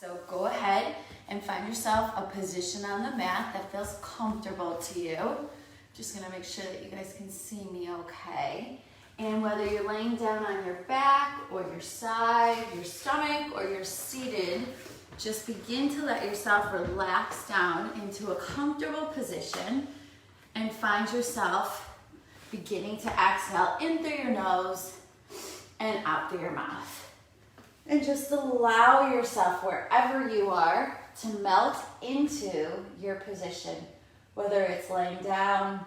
So go ahead and find yourself a position on the mat that feels comfortable to you. Just gonna make sure that you guys can see me okay. And whether you're laying down on your back or your side, your stomach, or you're seated, just begin to let yourself relax down into a comfortable position and find yourself beginning to exhale in through your nose and out through your mouth. And just allow yourself, wherever you are, to melt into your position, whether it's laying down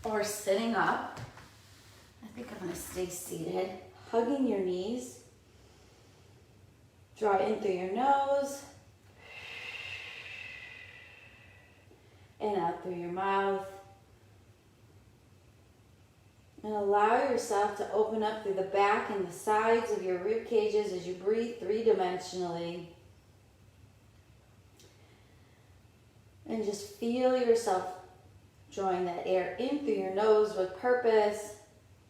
or sitting up. I think I'm going to stay seated, hugging your knees. Draw in through your nose and out through your mouth. And allow yourself to open up through the back and the sides of your rib cages as you breathe three-dimensionally. And just feel yourself drawing that air in through your nose with purpose,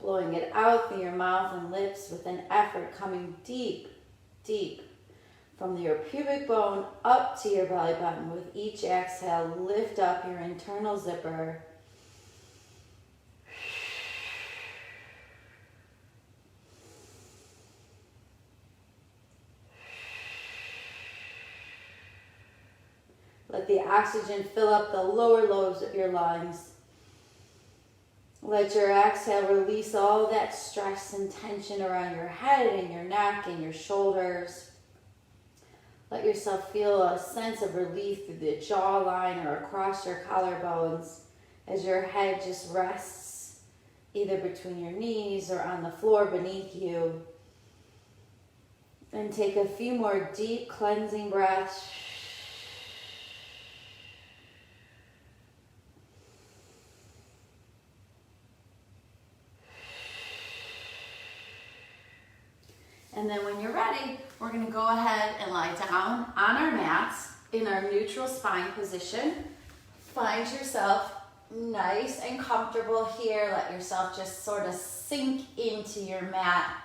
blowing it out through your mouth and lips with an effort, coming deep, deep from your pubic bone up to your belly button. With each exhale, lift up your internal zipper. Let the oxygen fill up the lower lobes of your lungs. Let your exhale release all that stress and tension around your head and your neck and your shoulders. Let yourself feel a sense of relief through the jawline or across your collarbones as your head just rests either between your knees or on the floor beneath you. And take a few more deep cleansing breaths. And then when you're ready, we're going to go ahead and lie down on our mats in our neutral spine position. Find yourself nice and comfortable here. Let yourself just sort of sink into your mat.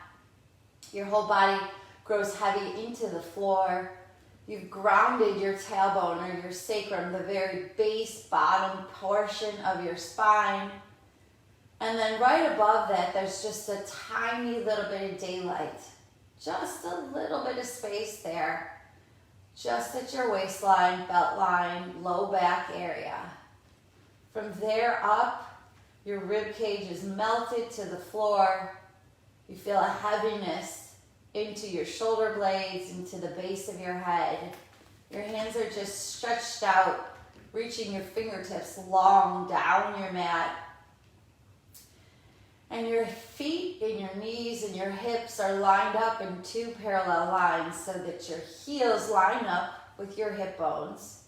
Your whole body grows heavy into the floor. You've grounded your tailbone or your sacrum, the very base bottom portion of your spine. And then right above that, there's just a tiny little bit of daylight. Just a little bit of space there, just at your waistline, belt line, low back area. From there up, your rib cage is melted to the floor. You feel a heaviness into your shoulder blades, into the base of your head. Your hands are just stretched out, reaching your fingertips long down your mat. And your feet and your knees and your hips are lined up in two parallel lines so that your heels line up with your hip bones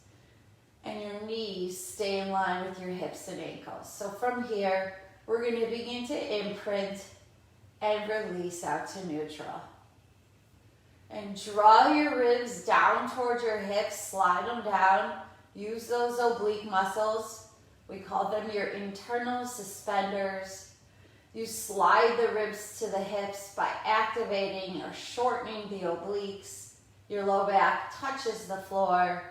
and your knees stay in line with your hips and ankles. So from here, we're going to begin to imprint and release out to neutral. And draw your ribs down towards your hips, slide them down. Use those oblique muscles. We call them your internal suspenders. You slide the ribs to the hips by activating or shortening the obliques. Your low back touches the floor.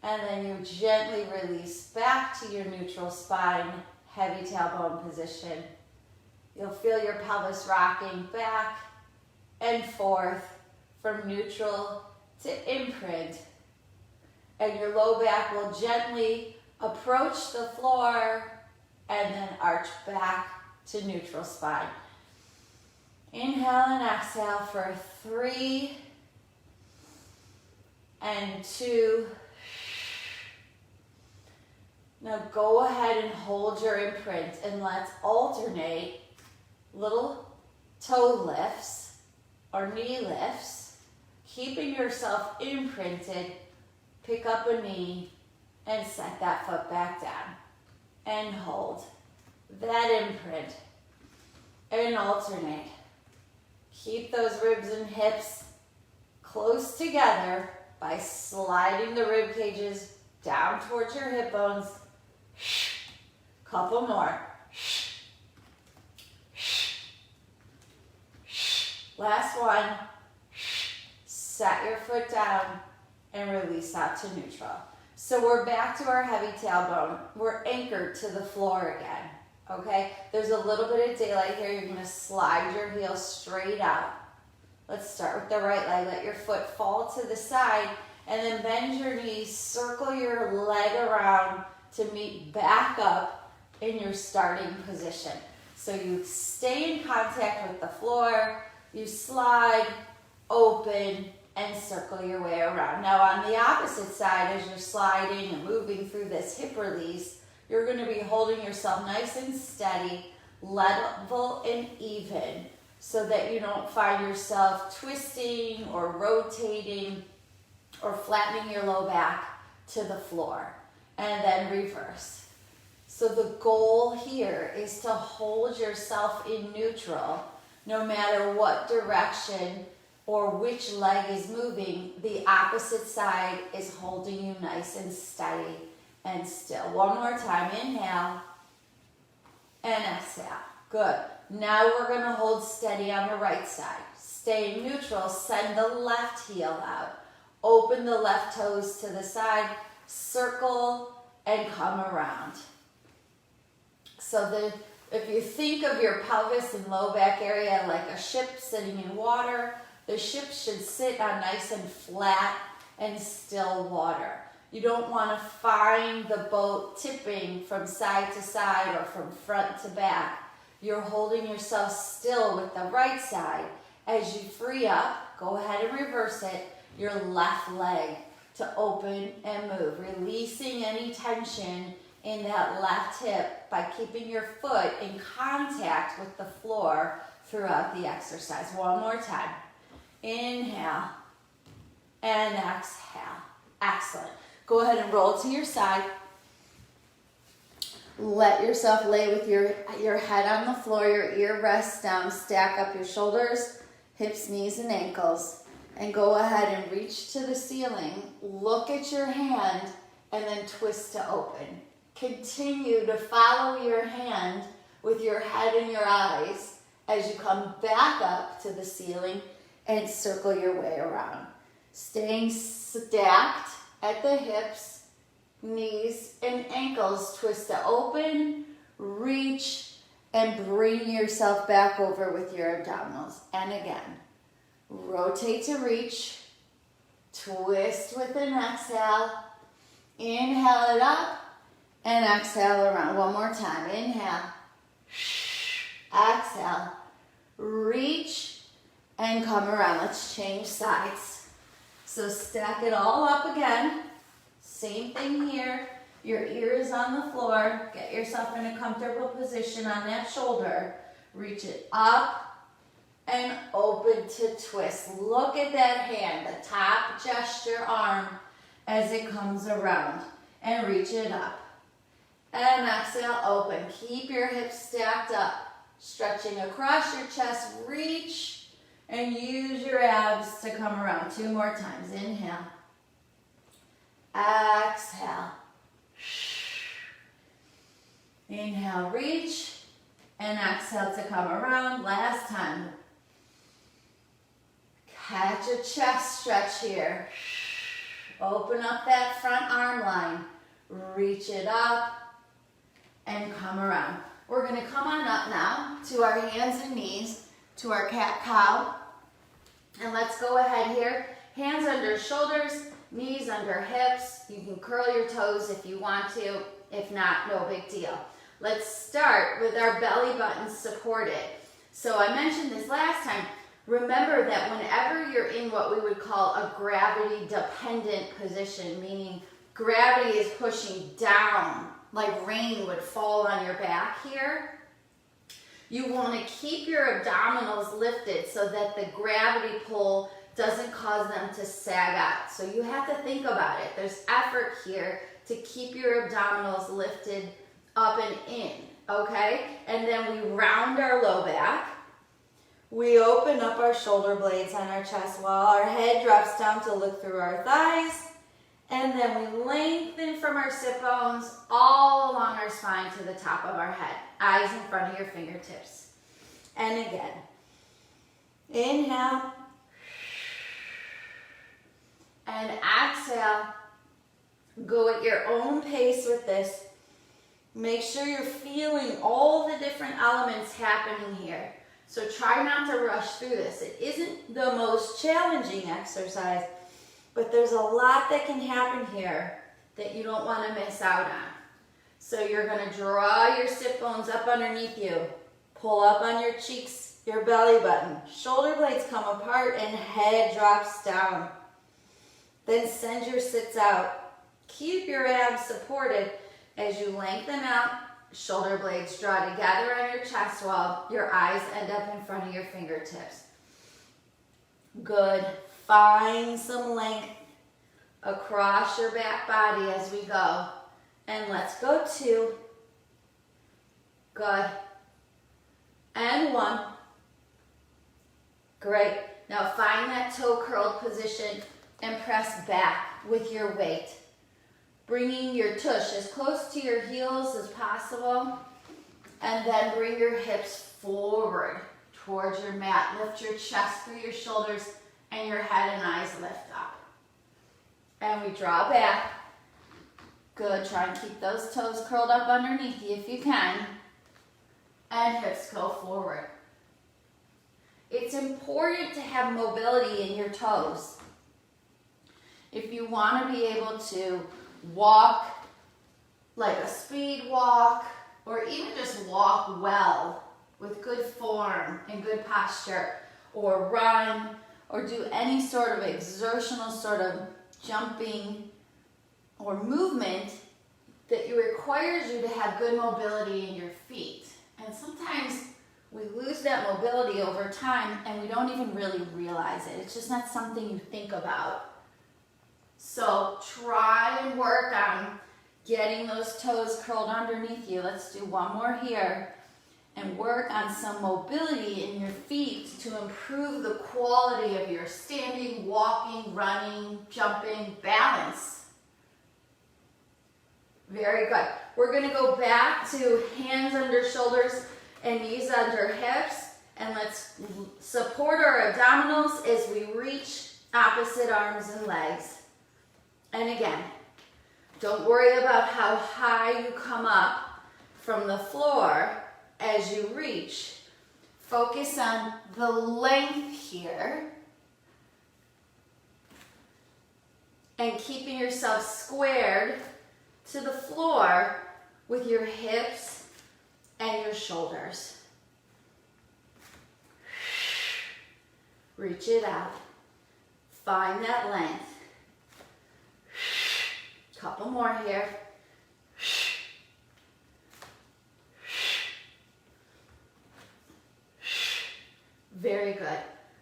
And then you gently release back to your neutral spine, heavy tailbone position. You'll feel your pelvis rocking back and forth from neutral to imprint. And your low back will gently approach the floor and then arch back to neutral spine. Inhale and exhale for 3 and 2. Now go ahead and hold your imprint and let's alternate little toe lifts or knee lifts, keeping yourself imprinted. Pick up a knee and set that foot back down and hold. That imprint and alternate. Keep those ribs and hips close together by sliding the rib cages down towards your hip bones. Couple more. Last one. Set your foot down and release out to neutral. So we're back to our heavy tailbone. We're anchored to the floor again, okay? There's a little bit of daylight here. You're gonna slide your heels straight out. Let's start with the right leg. Let your foot fall to the side and then bend your knees, circle your leg around to meet back up in your starting position. So you stay in contact with the floor, you slide, open, and circle your way around. Now on the opposite side, as you're sliding and moving through this hip release, you're gonna be holding yourself nice and steady, level and even, so that you don't find yourself twisting or rotating or flattening your low back to the floor. And then reverse. So the goal here is to hold yourself in neutral no matter what direction or which leg is moving. The opposite side is holding you nice and steady and still. One more time. Inhale and exhale. Good. Now we're going to hold steady on the right side. Stay neutral. Send the left heel out. Open the left toes to the side. Circle and come around. So if you think of your pelvis and low back area like a ship sitting in water, the ship should sit on nice and flat and still water. You don't want to find the boat tipping from side to side or from front to back. You're holding yourself still with the right side. As you free up, go ahead and reverse it, your left leg to open and move, releasing any tension in that left hip by keeping your foot in contact with the floor throughout the exercise. One more time. Inhale and exhale. Excellent. Go ahead and roll to your side. Let yourself lay with your head on the floor, your ear rests down, stack up your shoulders, hips, knees, and ankles, and go ahead and reach to the ceiling. Look at your hand and then twist to open. Continue to follow your hand with your head and your eyes as you come back up to the ceiling and circle your way around. Staying stacked at the hips, knees, and ankles. Twist to open, reach, and bring yourself back over with your abdominals. And again, rotate to reach, twist with an exhale, inhale it up, and exhale around. One more time. Inhale, exhale, reach, and come around. Let's change sides. So stack it all up again. Same thing here. Your ear is on the floor. Get yourself in a comfortable position on that shoulder. Reach it up and open to twist. Look at that hand, the top gesture arm as it comes around. And reach it up. And exhale, open. Keep your hips stacked up. Stretching across your chest, reach, and use your abs to come around. 2 more times. Inhale. Exhale. Inhale, reach, and exhale to come around. Last time. Catch a chest stretch here. Open up that front arm line. Reach it up and come around. We're going to come on up now to our hands and knees, to our cat-cow. And let's go ahead here. Hands under shoulders, knees under hips. You can curl your toes if you want to. If not, no big deal. Let's start with our belly button supported. So I mentioned this last time. Remember that whenever you're in what we would call a gravity-dependent position, meaning gravity is pushing down, like rain would fall on your back here, you want to keep your abdominals lifted so that the gravity pull doesn't cause them to sag out. So you have to think about it. There's effort here to keep your abdominals lifted up and in, okay? And then we round our low back. We open up our shoulder blades on our chest while our head drops down to look through our thighs. And then we lengthen from our sit bones all along our spine to the top of our head. Eyes in front of your fingertips. And again. Inhale. And exhale. exhale. Go at your own pace with this. Make sure you're feeling all the different elements happening here. So try not to rush through this. It isn't the most challenging exercise, but there's a lot that can happen here that you don't want to miss out on. So you're going to draw your sit bones up underneath you. Pull up on your cheeks, your belly button. Shoulder blades come apart and head drops down. Then send your sits out. Keep your abs supported as you lengthen out. Shoulder blades draw together on your chest wall. Your eyes end up in front of your fingertips. Good. Find some length across your back body as we go. And let's go 2. Good. And 1. Great. Now find that toe curled position and press back with your weight. Bringing your tush as close to your heels as possible. And then bring your hips forward towards your mat. Lift your chest through your shoulders and your head and eyes lift up. And we draw back. Good. Try and keep those toes curled up underneath you if you can. And hips go forward. It's important to have mobility in your toes. If you want to be able to walk like a speed walk, or even just walk well with good form and good posture, or run, or do any sort of exertional sort of jumping or movement that requires you to have good mobility in your feet. And sometimes we lose that mobility over time and we don't even really realize it. It's just not something you think about. So try and work on getting those toes curled underneath you. Let's do one more here. And work on some mobility in your feet to improve the quality of your standing, walking, running, jumping, balance. Very good. We're going to go back to hands under shoulders and knees under hips. And let's support our abdominals as we reach opposite arms and legs. And again, don't worry about how high you come up from the floor as you reach. Focus on the length here. And keeping yourself squared to the floor with your hips and your shoulders. Reach it out. Find that length. Couple more here. Very good.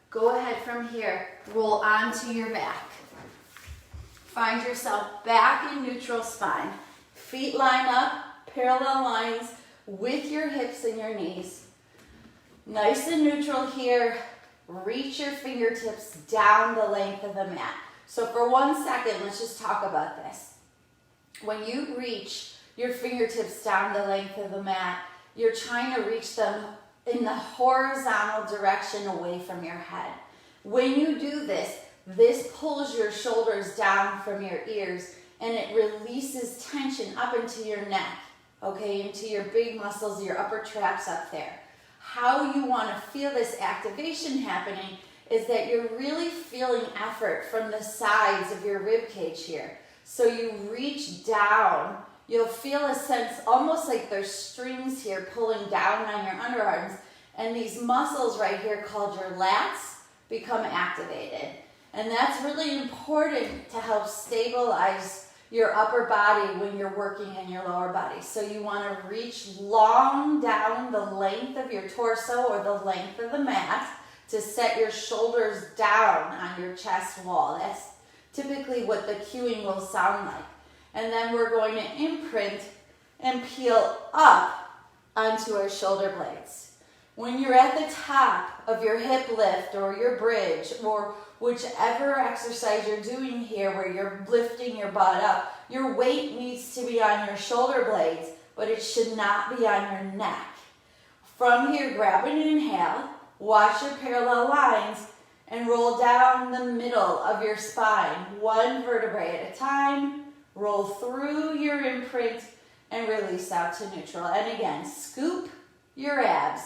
Go ahead from here. Roll onto your back. Find yourself back in neutral spine. Feet line up, parallel lines with your hips and your knees. Nice and neutral here. Reach your fingertips down the length of the mat. So for 1 second, let's just talk about this. When you reach your fingertips down the length of the mat, you're trying to reach them in the horizontal direction away from your head. When you do this, this pulls your shoulders down from your ears and it releases tension up into your neck, okay, into your big muscles, your upper traps up there. How you want to feel this activation happening is that you're really feeling effort from the sides of your rib cage here. So you reach down, you'll feel a sense almost like there's strings here pulling down on your underarms, and these muscles right here called your lats become activated. And that's really important to help stabilize your upper body when you're working in your lower body. So you want to reach long down the length of your torso or the length of the mat to set your shoulders down on your chest wall. That's typically what the cueing will sound like. And then we're going to imprint and peel up onto our shoulder blades. When you're at the top of your hip lift or your bridge or whichever exercise you're doing here where you're lifting your butt up, your weight needs to be on your shoulder blades, but it should not be on your neck. From here, grab an inhale, watch your parallel lines, and roll down the middle of your spine, one vertebrae at a time. Roll through your imprint and release out to neutral. And again, scoop your abs.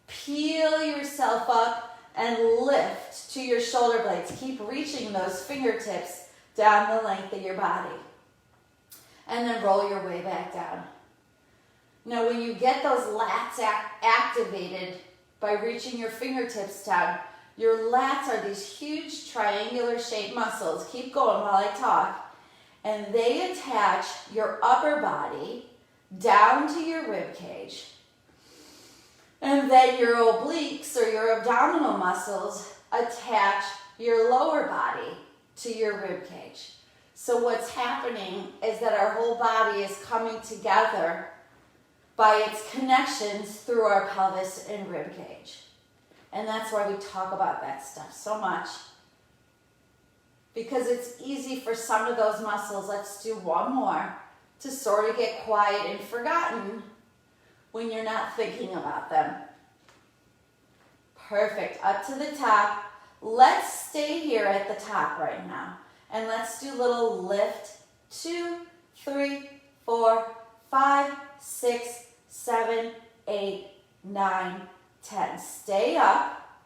Peel yourself up and lift to your shoulder blades. Keep reaching those fingertips down the length of your body. And then roll your way back down. Now when you get those lats activated by reaching your fingertips down, your lats are these huge triangular shaped muscles. Keep going while I talk. And they attach your upper body down to your rib cage. And then your obliques or your abdominal muscles attach your lower body to your rib cage. So what's happening is that our whole body is coming together by its connections through our pelvis and rib cage. And that's why we talk about that stuff so much. Because it's easy for some of those muscles, let's do one more, to sort of get quiet and forgotten when you're not thinking about them. Perfect. Up to the top. Let's stay here at the top right now. And let's do a little lift. 2, 3, 4, 5, 6, 7, 8, 9, 10. Stay up.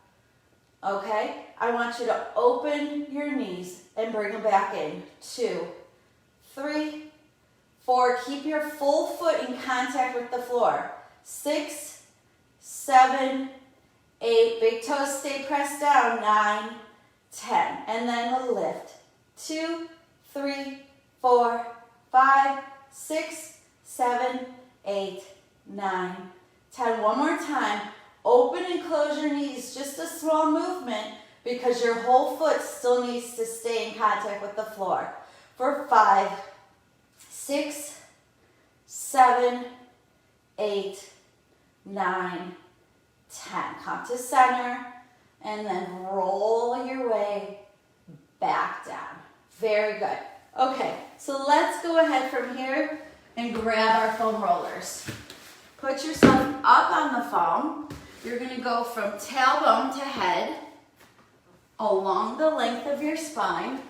Okay? I want you to open your knees and bring them back in. 2, 3, 4. Keep your full foot in contact with the floor. 6, 7, 8. Big toes stay pressed down. 9, 10. And then a lift. 2, 3, 4, 5, 6, 7, 8, 9, 10. One more time. Open and close your knees, just a small movement because your whole foot still needs to stay in contact with the floor. For 5, 6, 7, 8, 9, 10. Come to center and then roll your way back down. Very good. Okay, so let's go ahead from here and grab our foam rollers. Put yourself up on the foam. You're going to go from tailbone to head along the length of your spine.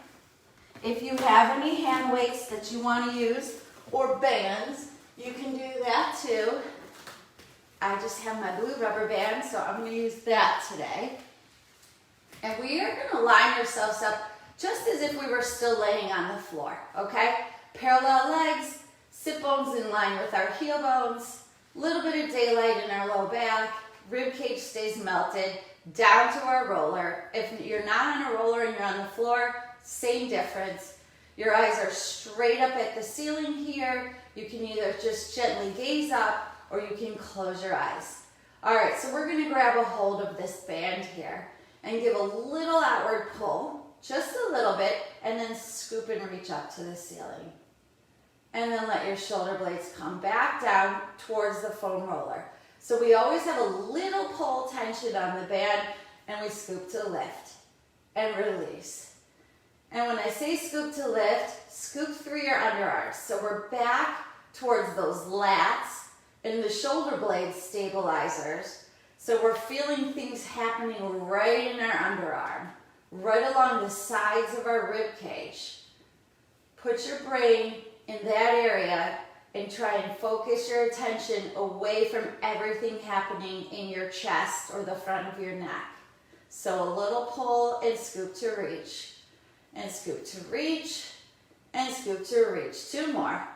If you have any hand weights that you want to use or bands, you can do that too. I just have my blue rubber band, so I'm going to use that today. And we are going to line ourselves up just as if we were still laying on the floor, okay? Parallel legs, sit bones in line with our heel bones, little bit of daylight in our low back, rib cage stays melted, down to our roller. If you're not on a roller and you're on the floor, same difference. Your eyes are straight up at the ceiling here. You can either just gently gaze up or you can close your eyes. All right, so we're gonna grab a hold of this band here and give a little outward pull, just a little bit, and then scoop and reach up to the ceiling. And then let your shoulder blades come back down towards the foam roller. So we always have a little pull tension on the band, and we scoop to lift and release. And when I say scoop to lift, scoop through your underarms. So we're back towards those lats and the shoulder blade stabilizers. So we're feeling things happening right in our underarm, right along the sides of our rib cage. Put your brain in that area and try and focus your attention away from everything happening in your chest or the front of your neck. So a little pull and scoop to reach, and scoop to reach, and scoop to reach. 2 more.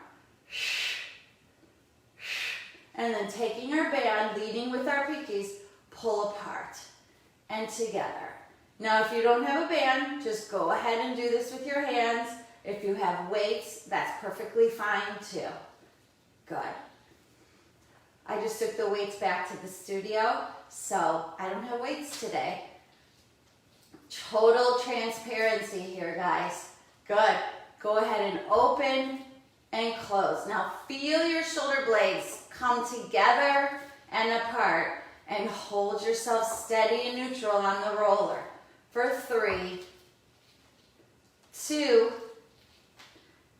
And then taking our band, leading with our pinkies, pull apart and together. Now if you don't have a band, just go ahead and do this with your hands. If you have weights, that's perfectly fine too. Good. I just took the weights back to the studio, so I don't have weights today. Total transparency here, guys. Good. Go ahead and open and close. Now feel your shoulder blades come together and apart, and hold yourself steady and neutral on the roller. For 3, 2,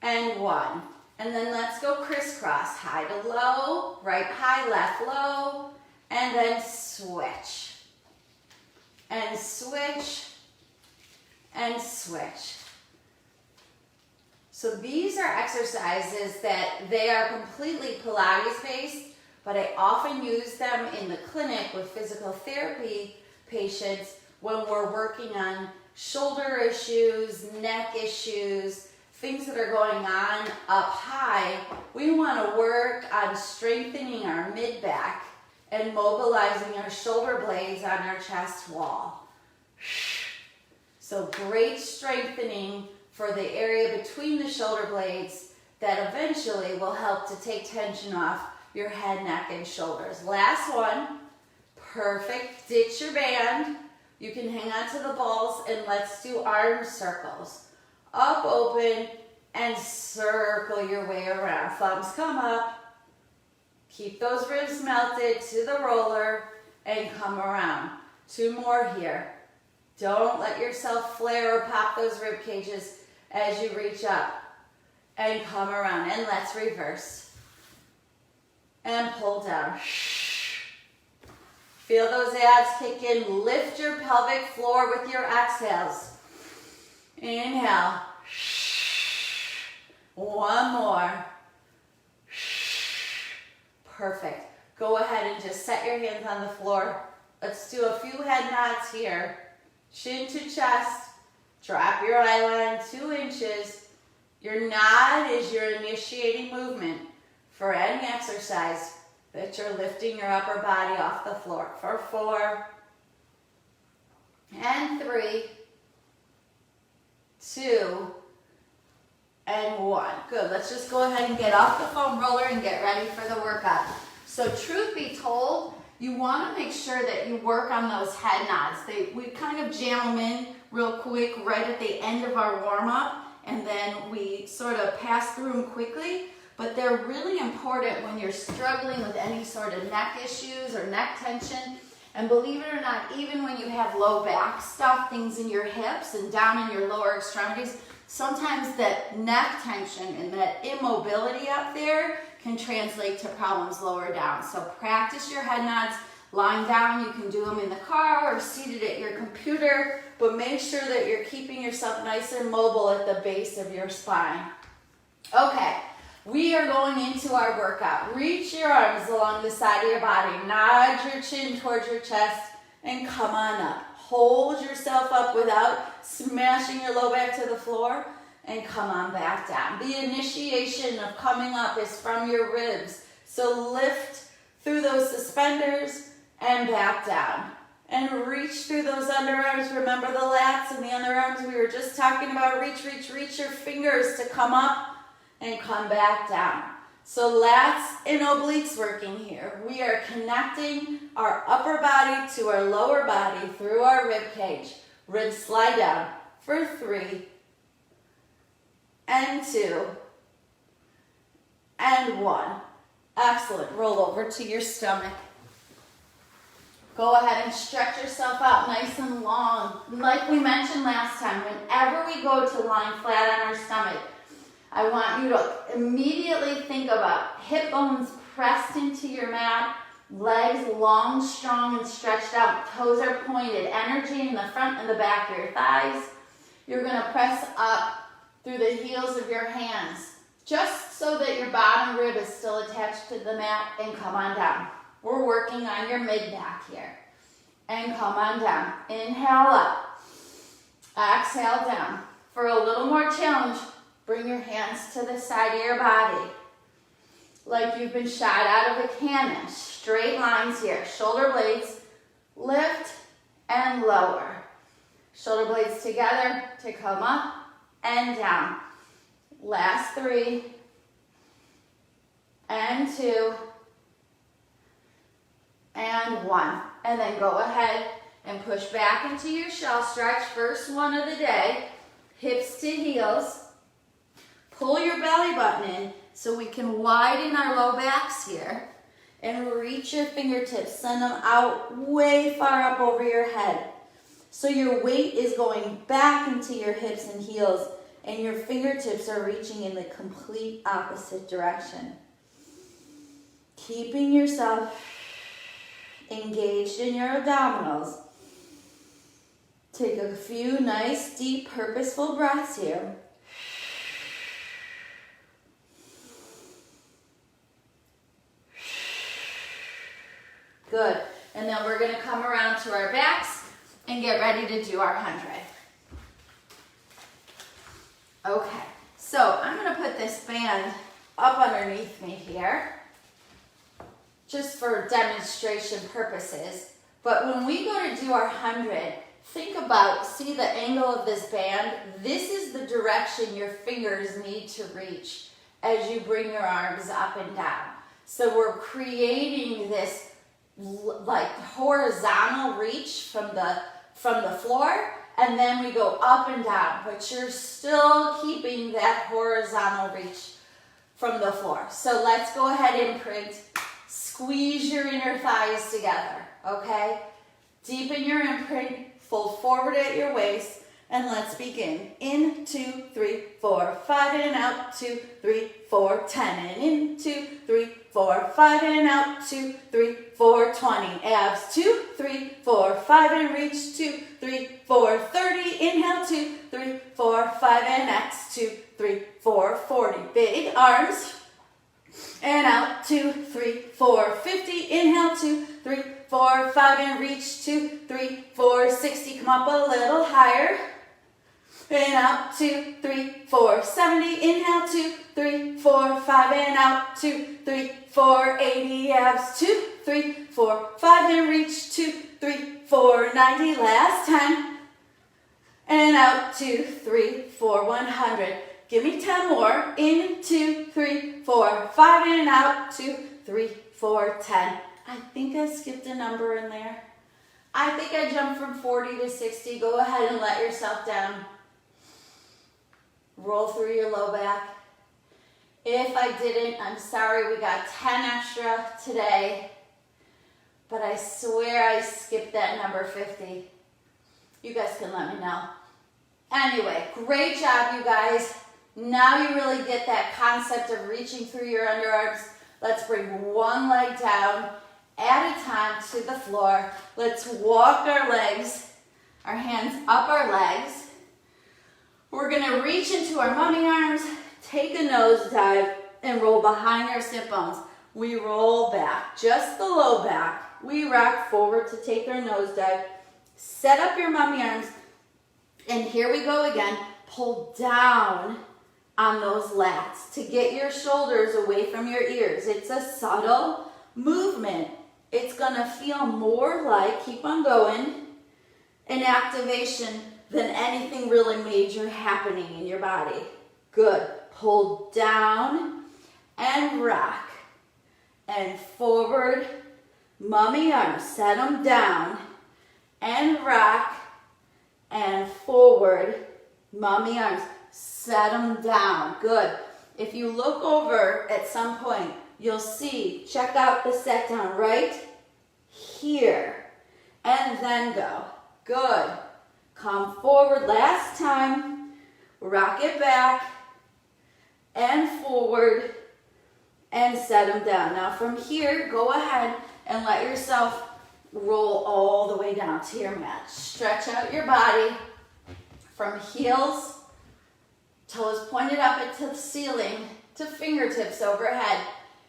and 1. And then let's go crisscross, high to low, right high, left low, and then switch. And switch, and switch. So these are exercises that they are completely Pilates based, but I often use them in the clinic with physical therapy patients when we're working on shoulder issues, neck issues, things that are going on up high. We want to work on strengthening our mid-back and mobilizing our shoulder blades on our chest wall. So great strengthening for the area between the shoulder blades that eventually will help to take tension off your head, neck, and shoulders. Last one. Perfect. Ditch your band. You can hang on to the balls and let's do arm circles. Up, open, and circle your way around. Thumbs come up. Keep those ribs melted to the roller and come around. 2 more here. Don't let yourself flare or pop those rib cages as you reach up and come around. And let's reverse. And pull down. Feel those abs kick in. Lift your pelvic floor with your exhales. Inhale. 1 more. Perfect. Go ahead and just set your hands on the floor. Let's do a few head nods here. Chin to chest. Drop your eye line 2 inches. Your nod is your initiating movement for any exercise that you're lifting your upper body off the floor. For 4 and 3, 2, and 1. Good. Let's just go ahead and get off the foam roller and get ready for the workout. So truth be told, you want to make sure that you work on those head nods. We kind of jam them in real quick right at the end of our warm-up, and then we sort of pass through them quickly. But they're really important when you're struggling with any sort of neck issues or neck tension. And believe it or not, even when you have low back stuff, things in your hips and down in your lower extremities, sometimes that neck tension and that immobility up there can translate to problems lower down. So practice your head nods lying down. You can do them in the car or seated at your computer, but make sure that you're keeping yourself nice and mobile at the base of your spine. Okay. We are going into our workout. Reach your arms along the side of your body. Nod your chin towards your chest and come on up. Hold yourself up without smashing your low back to the floor and come on back down. The initiation of coming up is from your ribs. So lift through those suspenders and back down. And reach through those underarms. Remember the lats and the underarms we were just talking about. Reach your fingers to come up and come back down. So lats and obliques working here. We are connecting our upper body to our lower body through our rib cage. Ribs slide down for 3 and 2 and 1. Excellent. Roll over to your stomach. Go ahead and stretch yourself out nice and long. Like we mentioned last time, whenever we go to lying flat on our stomach, I want you to immediately think about hip bones pressed into your mat, legs long, strong, and stretched out, toes are pointed, energy in the front and the back of your thighs. You're going to press up through the heels of your hands, just so that your bottom rib is still attached to the mat, and come on down. We're working on your mid-back here. And come on down. Inhale up. Exhale down. For a little more challenge, bring your hands to the side of your body, like you've been shot out of a cannon. Straight lines here. Shoulder blades lift and lower. Shoulder blades together to come up and down. Last 3 and 2 and 1. And then go ahead and push back into your shell stretch. First one of the day. Hips to heels. Pull your belly button in so we can widen our low backs here. And reach your fingertips. Send them out way far up over your head. So your weight is going back into your hips and heels, and your fingertips are reaching in the complete opposite direction. Keeping yourself engaged in your abdominals. Take a few nice, deep, purposeful breaths here. Good. And then we're going to come around to our backs and get ready to do our 100. Okay. So I'm going to put this band up underneath me here, just for demonstration purposes. But when we go to do our 100, think about, see the angle of this band? This is the direction your fingers need to reach as you bring your arms up and down. So we're creating this like horizontal reach from the floor, and then we go up and down, but you're still keeping that horizontal reach from the floor. So let's go ahead and imprint. Squeeze your inner thighs together, okay? Deepen your imprint, fold forward at your waist, and let's begin. In, 2, 3, 4, 5, in and out, 2, 3, 4, 10, and in, 2, 3, 4, 5, in and out, 2, 3, 4, 20. Abs, 2, 3, 4, 5, and reach, 2, 3, 4, 30. Inhale, 2, 3, 4, 5, and X, 2, 3, 4, 40. Big arms. And out, 2, 3, 4, 50. Inhale, 2, 3, 4, 5, and reach, 2, 3, 4, 60. Come up a little higher. And out, 2, 3, 4, 70. Inhale, 2, 3, 4, 5, and out, 2, 3, 4, 80. Abs, 2, 3, 4, 5, and reach, 2, 3, 4, 90. Last time. And out, 2, 3, 4, 100. Give me 10 more. In, 2, 3, 4, 5, in and out, 2, 3, 4, 10. I think I skipped a number in there. I think I jumped from 40 to 60. Go ahead and let yourself down. Roll through your low back. If I didn't, I'm sorry, we got 10 extra today. But I swear I skipped that number 50. You guys can let me know. Anyway, great job, you guys. Now you really get that concept of reaching through your underarms. Let's bring one leg down at a time to the floor. Let's walk our legs, our hands up our legs. We're gonna reach into our mummy arms, take a nose dive, and roll behind our sit bones. We roll back, just the low back. We rock forward to take our nose dive. Set up your mummy arms, and here we go again. Pull down on those lats to get your shoulders away from your ears. It's a subtle movement. It's gonna feel more like, keep on going, an activation than anything really major happening in your body. Good. Pull down and rock. And forward, mummy arms. Set them down and rock. And forward, mummy arms. Set them down. Good. If you look over at some point, you'll see, check out the set down right here. And then go. Good. Come forward. Last time. Rock it back and forward and set them down. Now from here, go ahead and let yourself roll all the way down to your mat. Stretch out your body from heels, toes pointed up into the ceiling, to fingertips overhead,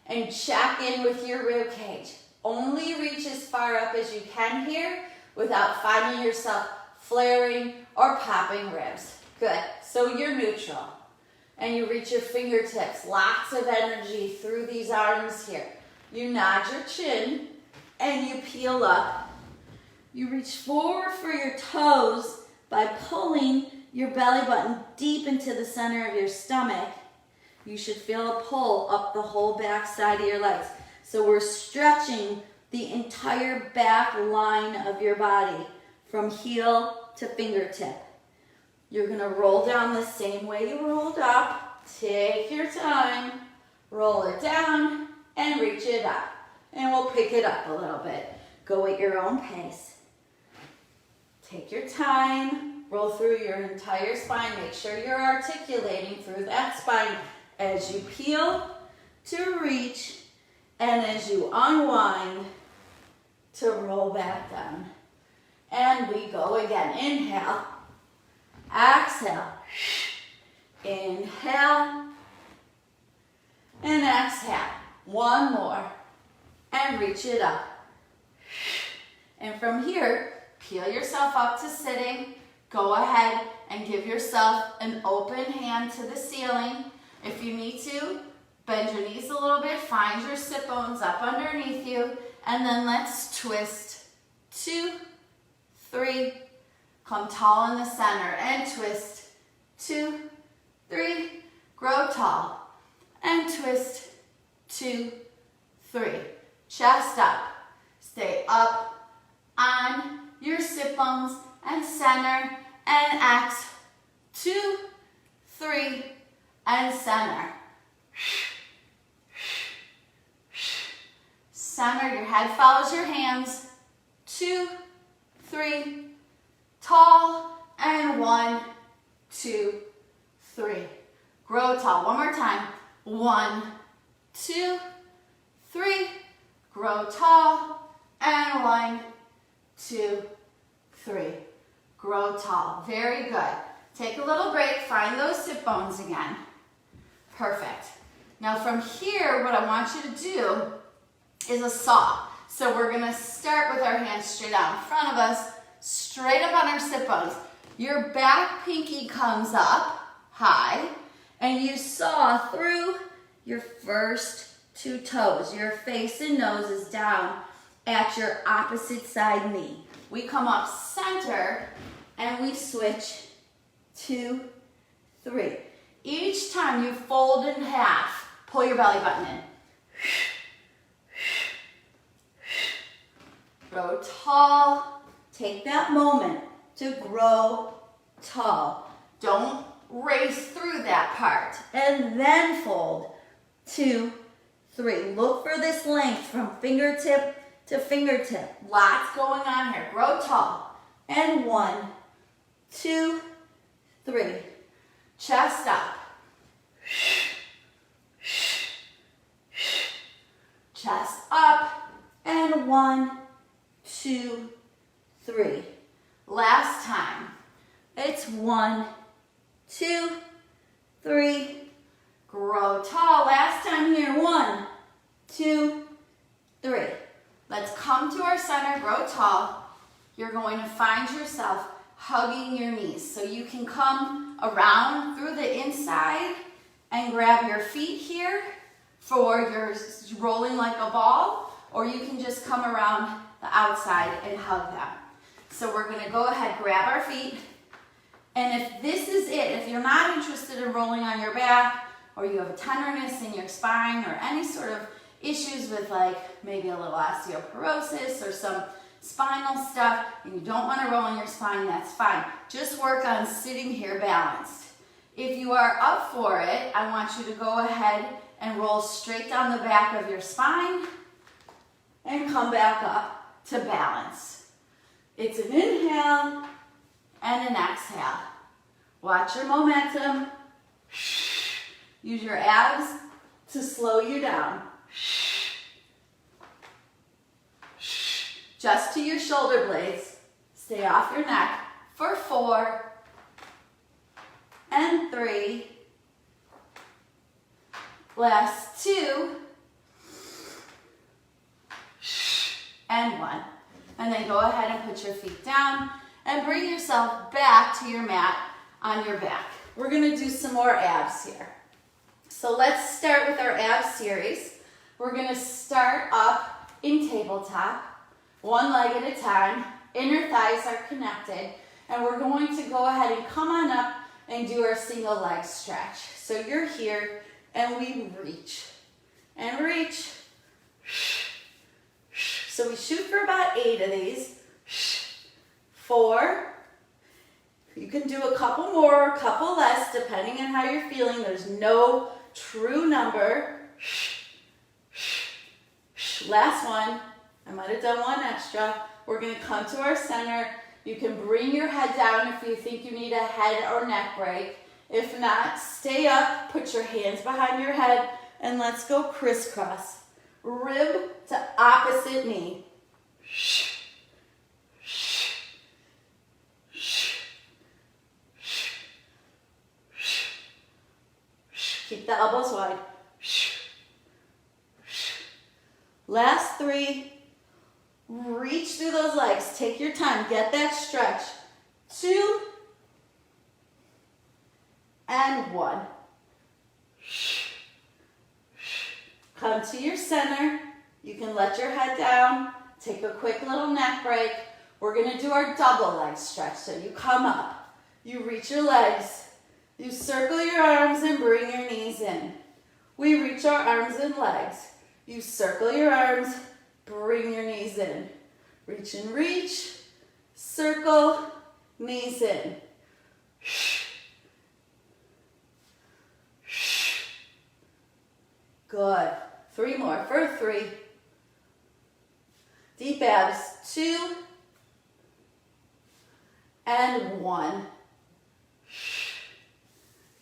and check in with your rib cage. Only reach as far up as you can here without finding yourself flaring or popping ribs. Good. So you're neutral. And you reach your fingertips. Lots of energy through these arms here. You nod your chin and you peel up. You reach forward for your toes by pulling your belly button deep into the center of your stomach. You should feel a pull up the whole back side of your legs. So we're stretching the entire back line of your body from heel to fingertip. You're going to roll down the same way you rolled up. Take your time, roll it down, and reach it up. And we'll pick it up a little bit. Go at your own pace. Take your time, roll through your entire spine. Make sure you're articulating through that spine as you peel to reach and as you unwind to roll back down. And we go again. Inhale. Exhale. Inhale. And exhale. One more. And reach it up. And from here, peel yourself up to sitting. Go ahead and give yourself an open hand to the ceiling. If you need to, bend your knees a little bit. Find your sit bones up underneath you. And then let's twist. 2, 3. Come tall in the center and twist. 2, 3. Grow tall. And twist. 2, 3. Chest up. Stay up on your sit bones and center and X. 2, 3, and center. Center, your head follows your hands. 2, 3, tall, and 1, 2, 3. Grow tall. One more time. 1, 2, 3. Grow tall, and 1, 2, 3. Grow tall. Very good. Take a little break. Find those sit bones again. Perfect. Now from here, what I want you to do is a saw. So we're going to start with our hands straight out in front of us, straight up on our sit bones. Your back pinky comes up high, and you saw through your first 2 toes. Your face and nose is down at your opposite side knee. We come up center, and we switch. 2, 3. Each time you fold in half, pull your belly button in. Grow tall. Take that moment to grow tall. Don't race through that part. And then fold. 2, 3. Look for this length from fingertip to fingertip. Lots going on here. Grow tall. And 1, 2, 3. Chest up. Chest up. And 1, 2, 3. Last time. It's 1, 2, 3. Grow tall. Last time here. 1, 2, 3. Let's come to our center. Grow tall. You're going to find yourself hugging your knees. So you can come around through the inside and grab your feet here for your rolling like a ball, or you can just come around the outside and hug them. So we're going to go ahead, grab our feet, and if this is it, if you're not interested in rolling on your back, or you have a tenderness in your spine, or any sort of issues with like maybe a little osteoporosis or some spinal stuff, and you don't want to roll on your spine, that's fine. Just work on sitting here balanced. If you are up for it, I want you to go ahead and roll straight down the back of your spine and come back up to balance. It's an inhale and an exhale. Watch your momentum. Use your abs to slow you down. Just to your shoulder blades. Stay off your neck for 4 and 3. Last 2 and 1. And then go ahead and put your feet down and bring yourself back to your mat on your back. We're going to do some more abs here. So let's start with our abs series. We're going to start up in tabletop, one leg at a time. Inner thighs are connected, and we're going to go ahead and come on up and do our single leg stretch. So you're here, and we reach and reach. So we shoot for about 8 of these. 4. You can do a couple more, a couple less, depending on how you're feeling. There's no true number. Last one. I might have done one extra. We're going to come to our center. You can bring your head down if you think you need a head or neck break. If not, stay up, put your hands behind your head, and let's go crisscross. Rib to opposite knee. Keep the elbows wide. Last 3. Reach through those legs. Take your time. Get that stretch. 2 and 1. Come to your center. You can let your head down. Take a quick little neck break. We're going to do our double leg stretch. So you come up. You reach your legs. You circle your arms and bring your knees in. We reach our arms and legs. You circle your arms, bring your knees in. Reach and reach, circle, knees in. Good. 3 more for 3. Deep abs, 2 and 1.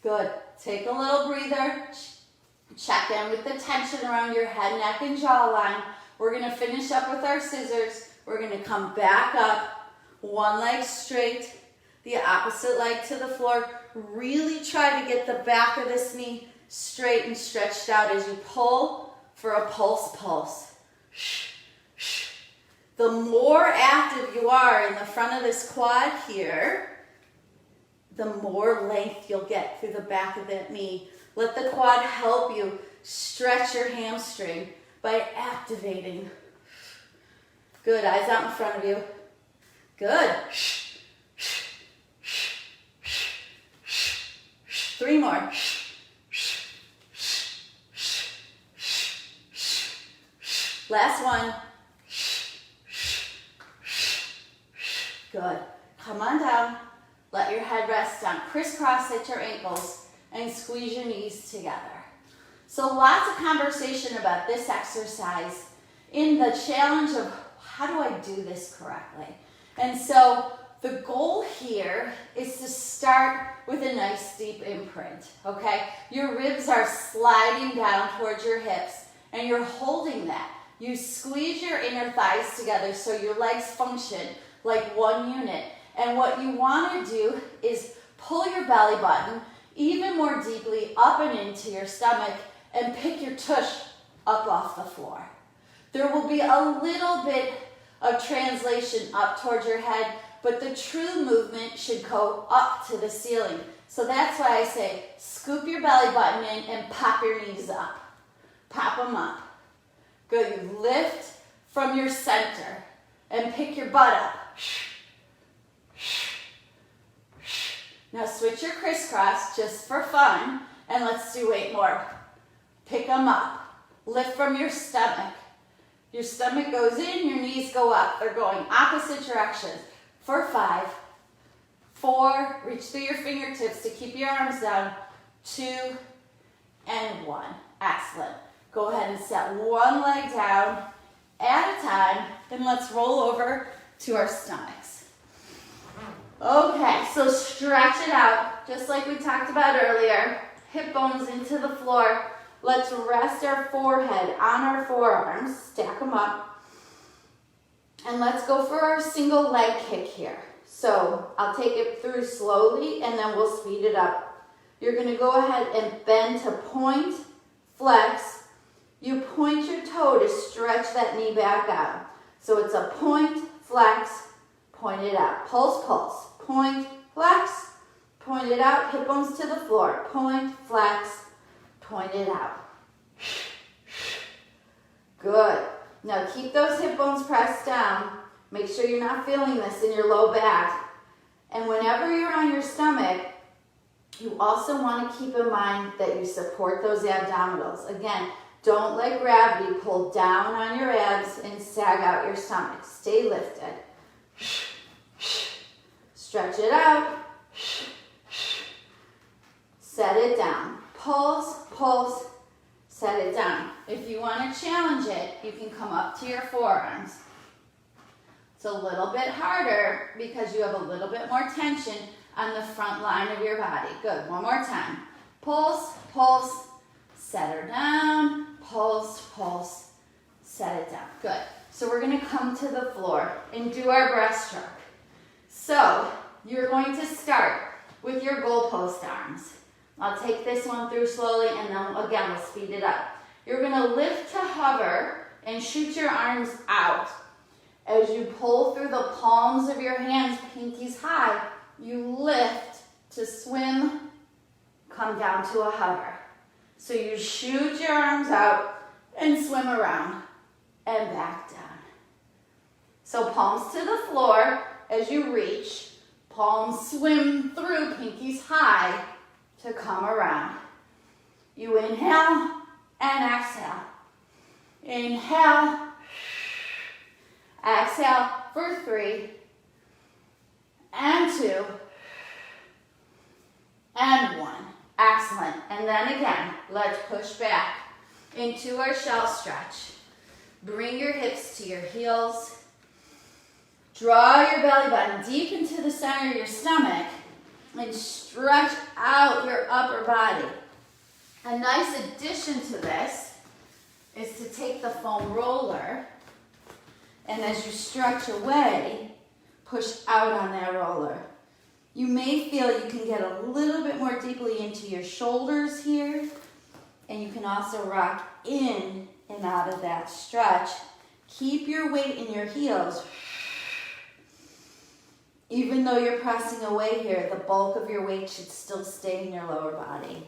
Good. Take a little breather. Check in with the tension around your head, neck, and jawline. We're going to finish up with our scissors. We're going to come back up. One leg straight, the opposite leg to the floor. Really try to get the back of this knee straight and stretched out as you pull for a pulse. The more active you are in the front of this quad here, the more length you'll get through the back of that knee. Let the quad help you stretch your hamstring by activating. Good, eyes out in front of you. Good. 3 more. Last one. Good. Come on down. Let your head rest down. Crisscross at your ankles and squeeze your knees together. So lots of conversation about this exercise in the challenge of how do I do this correctly? And so the goal here is to start with a nice deep imprint, okay? Your ribs are sliding down towards your hips and you're holding that. You squeeze your inner thighs together so your legs function like one unit. And what you want to do is pull your belly button even more deeply up and into your stomach and pick your tush up off the floor. There will be a little bit of translation up towards your head, but the true movement should go up to the ceiling. So that's why I say scoop your belly button in and pop your knees up. Pop them up. Good. You lift from your center and pick your butt up. Now switch your crisscross just for fun, and let's do 8 more. Pick them up. Lift from your stomach. Your stomach goes in, your knees go up. They're going opposite directions. For 5, 4, reach through your fingertips to keep your arms down. 2 and 1. Excellent. Go ahead and set one leg down at a time, and let's roll over to our stomachs. Okay, so stretch it out, just like we talked about earlier. Hip bones into the floor. Let's rest our forehead on our forearms. Stack them up. And let's go for our single leg kick here. So I'll take it through slowly, and then we'll speed it up. You're going to go ahead and bend to point, flex. You point your toe to stretch that knee back out. So it's a point, flex, point it out. Pulse, pulse. Point, flex, point it out. Hip bones to the floor. Point, flex, point it out. Good. Now keep those hip bones pressed down. Make sure you're not feeling this in your low back. And whenever you're on your stomach, you also want to keep in mind that you support those abdominals. Again, don't let gravity pull down on your abs and sag out your stomach. Stay lifted. Stretch it out. Set it down. Pulse, pulse, set it down. If you want to challenge it, you can come up to your forearms. It's a little bit harder because you have a little bit more tension on the front line of your body. Good. One more time. Pulse, pulse, set her down. Pulse, pulse, set it down. Good. So we're going to come to the floor and do our breaststroke. So you're going to start with your goalpost arms. I'll take this one through slowly, and then again, we'll speed it up. You're gonna lift to hover and shoot your arms out. As you pull through the palms of your hands, pinkies high, you lift to swim, come down to a hover. So you shoot your arms out and swim around and back down. So palms to the floor as you reach, palms swim through, pinkies high to come around. You inhale and exhale. Inhale, exhale for 3, and 2, and 1. Excellent. And then again, let's push back into our shell stretch. Bring your hips to your heels. Draw your belly button deep into the center of your stomach and stretch out your upper body. A nice addition to this is to take the foam roller, and as you stretch away, push out on that roller. You may feel you can get a little bit more deeply into your shoulders here, and you can also rock in and out of that stretch. Keep your weight in your heels. Even though you're pressing away here, the bulk of your weight should still stay in your lower body.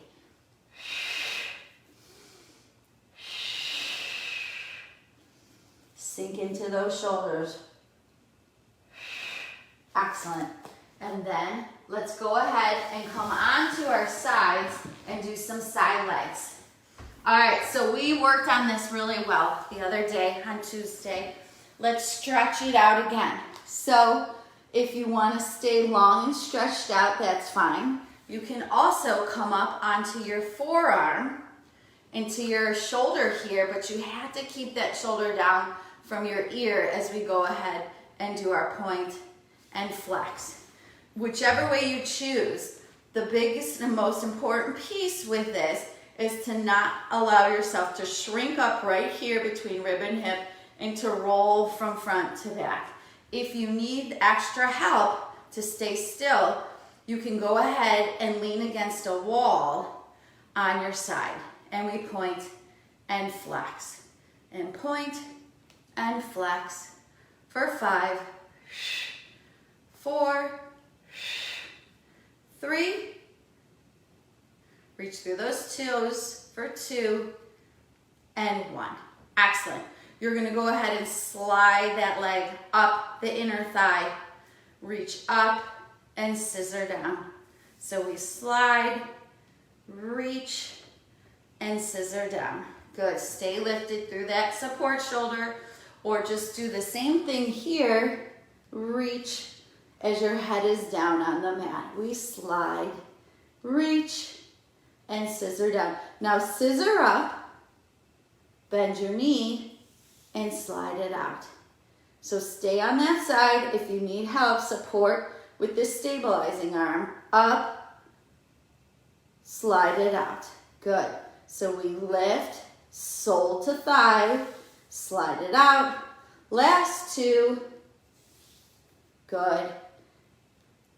Sink into those shoulders. Excellent. And then let's go ahead and come onto our sides and do some side legs. All right, so we worked on this really well the other day on Tuesday. Let's stretch it out again. So if you want to stay long and stretched out, that's fine. You can also come up onto your forearm, into your shoulder here, but you have to keep that shoulder down from your ear as we go ahead and do our point and flex. Whichever way you choose, the biggest and most important piece with this is to not allow yourself to shrink up right here between rib and hip and to roll from front to back. If you need extra help to stay still, you can go ahead and lean against a wall on your side. And we point and flex. And point and flex for 5, 4, 3. Reach through those toes for 2 and 1. Excellent. You're going to go ahead and slide that leg up the inner thigh. Reach up and scissor down. So we slide, reach, and scissor down. Good. Stay lifted through that support shoulder, or just do the same thing here. Reach as your head is down on the mat. We slide, reach, and scissor down. Now scissor up, bend your knee, and slide it out. So stay on that side. If you need help, support with this stabilizing arm. Up, slide it out. Good. So we lift, sole to thigh, slide it out. Last 2. Good.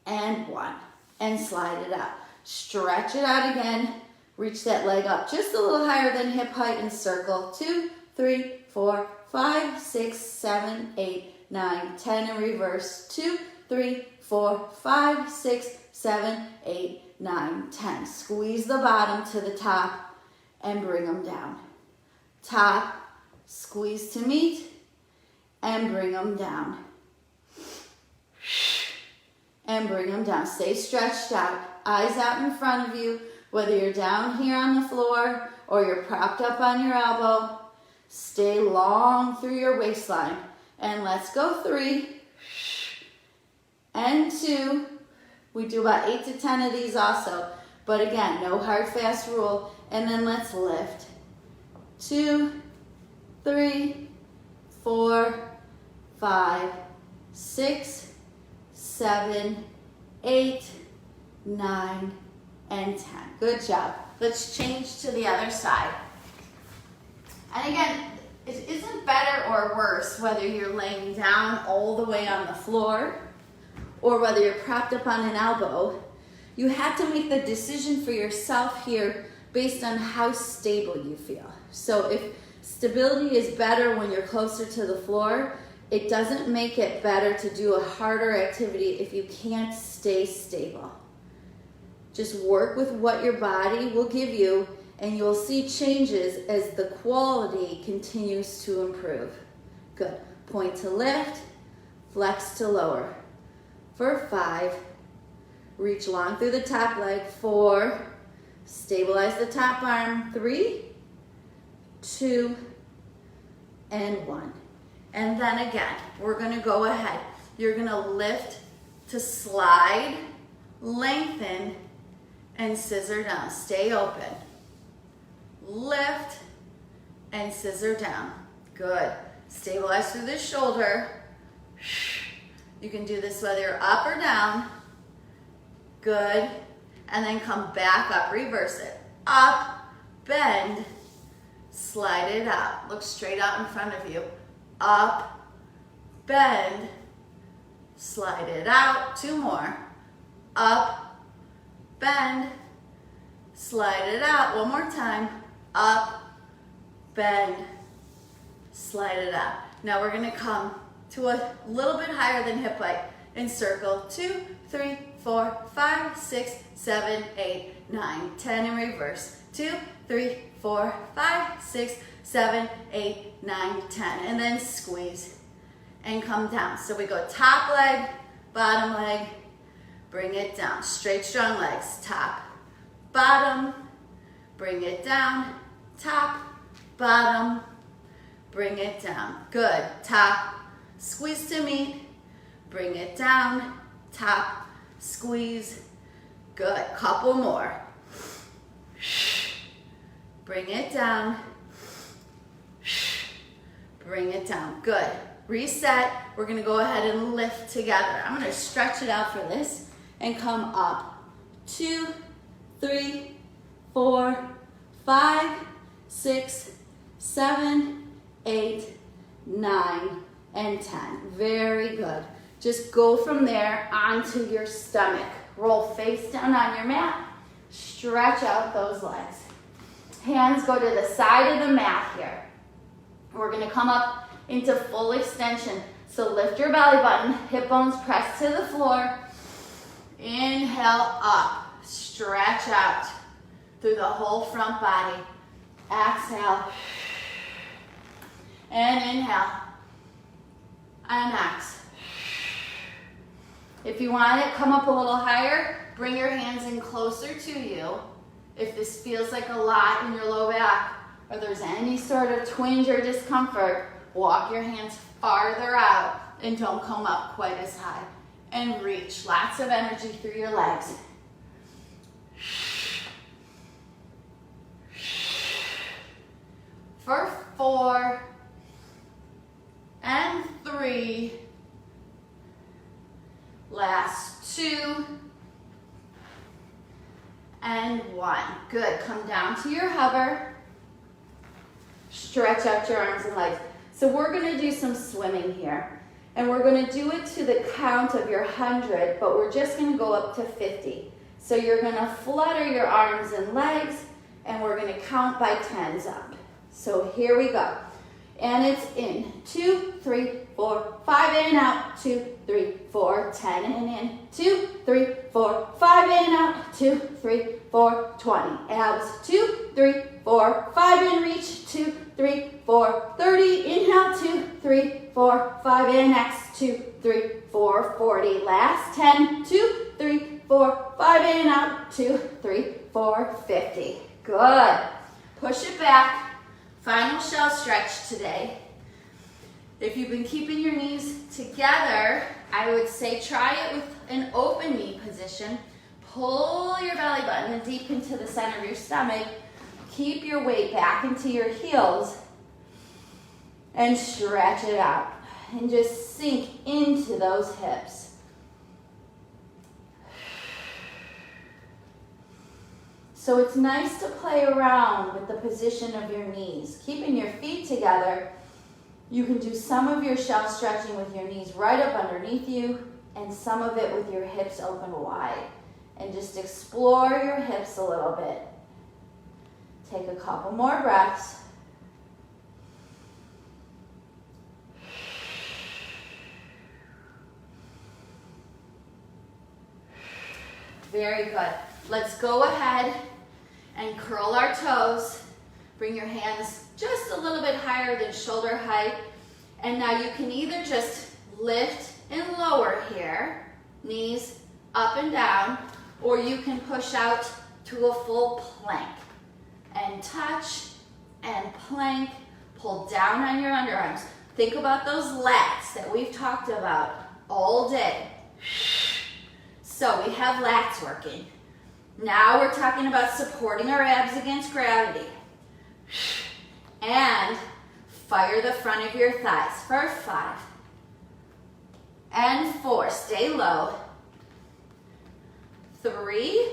And 1. And slide it out. Stretch it out again. Reach that leg up just a little higher than hip height and circle. 2, 3, 4, 5, 6, 7, 8, 9, 10, and reverse. 2, 3, 4, 5, 6, 7, 8, 9, 10. Squeeze the bottom to the top and bring them down. Top, squeeze to meet, and bring them down. And bring them down. Stay stretched out. Eyes out in front of you, whether you're down here on the floor or you're propped up on your elbow. Stay long through your waistline. And let's go 3 and 2. We do about 8 to 10 of these also. But again, no hard, fast rule. And then let's lift. 2, 3, 4, 5, 6, 7, 8, 9, and 10. Good job. Let's change to the other side. And again, it isn't better or worse whether you're laying down all the way on the floor or whether you're propped up on an elbow. You have to make the decision for yourself here based on how stable you feel. So if stability is better when you're closer to the floor, it doesn't make it better to do a harder activity if you can't stay stable. Just work with what your body will give you, and you'll see changes as the quality continues to improve. Good. Point to lift, flex to lower. For 5, reach long through the top leg. 4, stabilize the top arm. 3, 2, and 1. And then again, we're gonna go ahead. You're gonna lift to slide, lengthen, and scissor down. Stay open. Lift and scissor down. Good. Stabilize through the shoulder. You can do this whether you're up or down. Good. And then come back up, reverse it. Up, bend, slide it out. Look straight out in front of you. Up, bend, slide it out. 2 more. Up, bend, slide it out. 1 more time. Up, bend, slide it out. Now we're gonna come to a little bit higher than hip height and circle. 2, 3, 4, 5, 6, 7, 8, 9, 10, and reverse. 2, 3, 4, 5, 6, 7, 8, 9, 10, and then squeeze and come down. So we go top leg, bottom leg, bring it down. Straight, strong legs. Top, bottom, bring it down. Top, bottom, bring it down. Good. Top, squeeze to meet, bring it down. Top, squeeze. Good. Couple more. Bring it down. Bring it down. Good. Reset. We're going to go ahead and lift together. I'm going to stretch it out for this and come up. 2, 3, 4, 5, 6, 7, 8, 9, and 10. Very good. Just go from there onto your stomach. Roll face down on your mat. Stretch out those legs. Hands go to the side of the mat here. We're going to come up into full extension. So lift your belly button, hip bones press to the floor. Inhale up. Stretch out through the whole front body. Exhale. And inhale. And exhale. If you want it, come up a little higher. Bring your hands in closer to you. If this feels like a lot in your low back, or there's any sort of twinge or discomfort, walk your hands farther out and don't come up quite as high. And reach. Lots of energy through your legs. For 4 and 3. Last 2 and 1. Good. Come down to your hover. Stretch out your arms and legs. So we're going to do some swimming here. And we're going to do it to the count of your 100, but we're just going to go up to 50. So you're going to flutter your arms and legs, and we're going to count by 10s up. So here we go. And it's in. 2, 3, 4, 5 in and out. 2, 3, 4, 10 and in. 2, 3, 4, 5 in and out. 2, 3, 4, 20. Abs. 2, 3, 4, 5 in, reach. 2, 3, 4, 30. Inhale. 2, 3, 4, 5 in. Next. 2, 3, 4, 40. Last 10. 2, 3, 4, 5 in and out. 2, 3, 4, 50. Good. Push it back. Final shell stretch today. If you've been keeping your knees together, I would say try it with an open knee position. Pull your belly button deep into the center of your stomach. Keep your weight back into your heels and stretch it out. And just sink into those hips. So it's nice to play around with the position of your knees. Keeping your feet together, you can do some of your shell stretching with your knees right up underneath you and some of it with your hips open wide. and just explore your hips a little bit. Take a couple more breaths. Very good. Let's go ahead and curl our toes. Bring your hands just a little bit higher than shoulder height. And now you can either just lift and lower here, knees up and down, or you can push out to a full plank. And touch and plank, pull down on your underarms. Think about those lats that we've talked about all day. So we have lats working. Now we're talking about supporting our abs against gravity. And fire the front of your thighs for 5 and 4. Stay low. 3,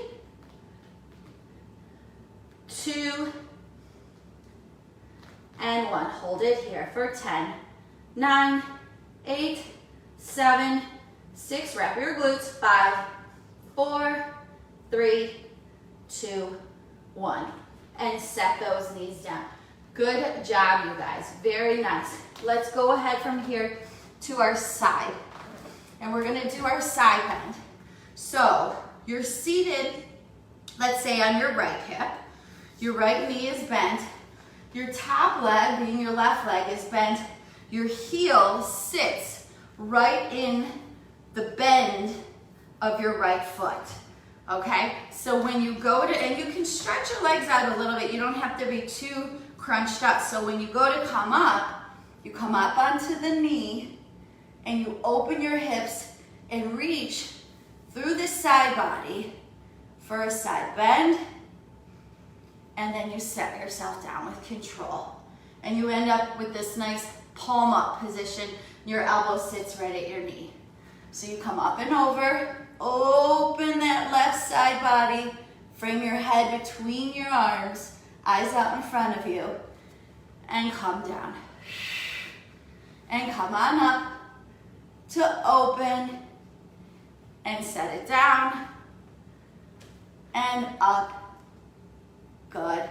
2, and 1. Hold it here for 10, 9, 8, 7, 6. Wrap your glutes. 5, 4, 3, 2, 1. And set those knees down. Good job, you guys. Very nice. Let's go ahead from here to our side. And we're going to do our side bend. So you're seated, let's say on your right hip. Your right knee is bent. Your top leg, being your left leg, is bent. Your heel sits right in the bend of your right foot. Okay? So when you go to, and you can stretch your legs out a little bit. You don't have to be too crunched up. So when you go to come up, you come up onto the knee and you open your hips and reach through the side body for a side bend. And then you set yourself down with control. And you end up with this nice palm up position. Your elbow sits right at your knee. So you come up and over, open that left side body, frame your head between your arms, eyes out in front of you, and come down. And come on up to open, and set it down, and up. Good.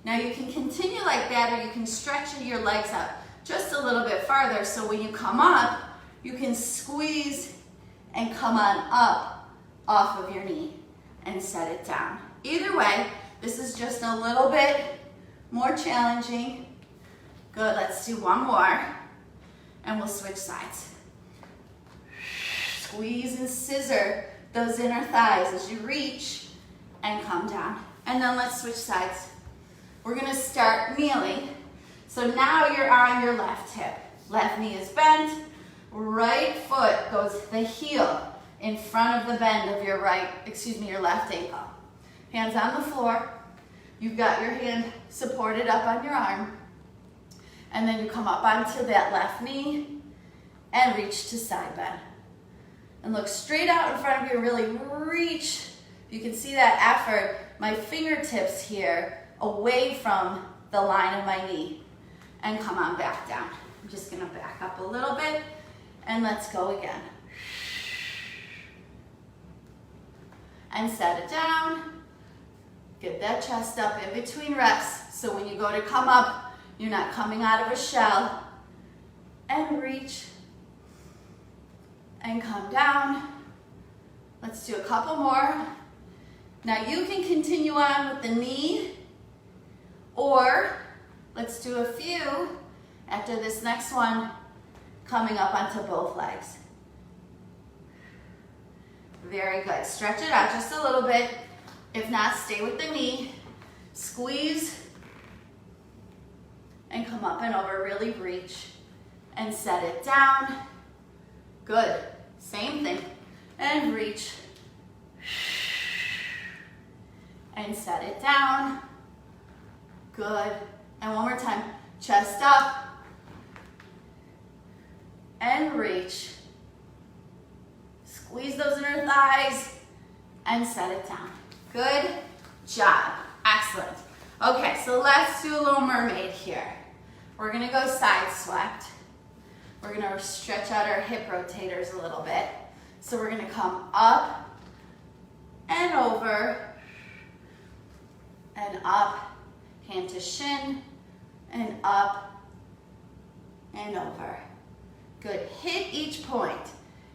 Now you can continue like that, or you can stretch your legs out just a little bit farther, so when you come up, you can squeeze and come on up off of your knee and set it down. Either way, this is just a little bit more challenging. Good, let's do one more, and we'll switch sides. Squeeze and scissor those inner thighs as you reach and come down. And then let's switch sides. We're gonna start kneeling. So now you're on your left hip. Left knee is bent, right foot goes the heel in front of the bend of your your left ankle. Hands on the floor. You've got your hand supported up on your arm. And then you come up onto that left knee and reach to side bend. And look straight out in front of you, really reach. You can see that effort, my fingertips here, away from the line of my knee. And come on back down. I'm just gonna back up a little bit, and let's go again. And set it down. Get that chest up in between reps, so when you go to come up, you're not coming out of a shell. And reach. And come down. Let's do a couple more. Now you can continue on with the knee, or let's do a few after this next one, coming up onto both legs. Very good. Stretch it out just a little bit. If not, stay with the knee. Squeeze and come up and over. Really reach and set it down. Good. Same thing. And reach. And set it down. Good. And one more time. Chest up. And reach. Squeeze those inner thighs. And set it down. Good job. Excellent. Okay, so let's do a little mermaid here. We're going to go side swept. We're going to stretch out our hip rotators a little bit. So we're going to come up and over, and up, hand to shin, and up, and over. Good, hit each point,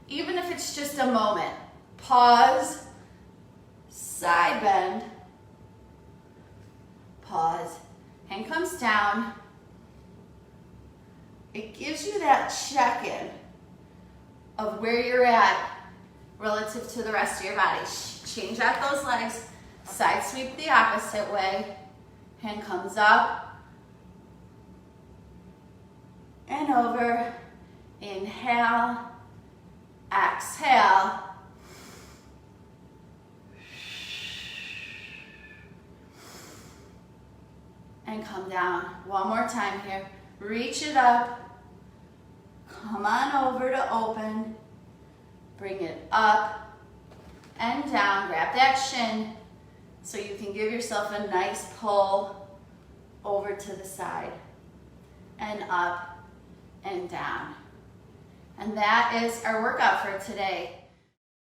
even if it's just a moment. Pause, side bend, pause, hand comes down. It gives you that check-in of where you're at relative to the rest of your body. Change out those legs, side sweep the opposite way, hand comes up and over, inhale, exhale, and come down. One more time here, reach it up, come on over to open, bring it up and down, grab that shin so you can give yourself a nice pull over to the side and up and down. And that is our workout for today.